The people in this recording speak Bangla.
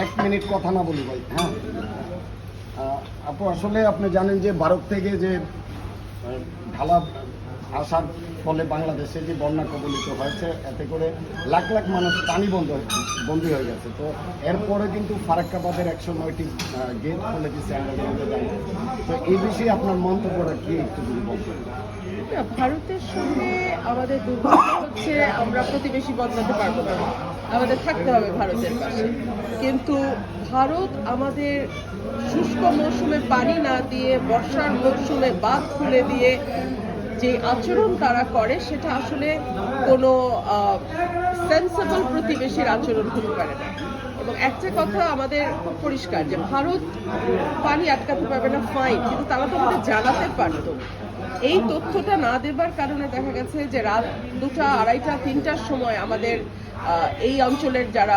এক মিনিট কথা না বলি ভাই। হ্যাঁ আপু, আসলে আপনি জানেন যে ভারত থেকে যে ঢালা আসার ফলে বাংলাদেশে যে বন্যা কবলিত হয়েছে, এতে করে লাখ লাখ মানুষ পানি বন্দী হয়ে গেছে। তো এরপরে কিন্তু ফারাক্কাবাদের 109টি গেট খুলে দিচ্ছে, আমরা জানতে জানি। তো এই বিষয়ে আপনার মন্তব্যটা কি একটু যদি বলবেন? ভারতের সঙ্গে আমাদের দুর্ভাগ্য হচ্ছে আমরা প্রতিবেশী বদলাতে পারবো না, আমাদের থাকতে হবে ভারতের পাশে। কিন্তু ভারত আমাদের শুষ্ক মৌসুমে পানি না দিয়ে বর্ষার মৌসুমে বাঁধ খুলে দিয়ে যে আচরণ তারা করে, সেটা আসলে কোনো সেন্সেবল প্রতিবেশীর আচরণ হতে পারে না। এবং একটা কথা আমাদের খুব পরিষ্কার যে ভারত পানি আটকাতে পারবে না, ফাইন, কিন্তু তারা তো আমাদের জানাতে পারত। এই তথ্যটা না দেবার কারণে দেখা গেছে যে রাত 2টা, 2:30, 3টার সময় আমাদের এই অঞ্চলের যারা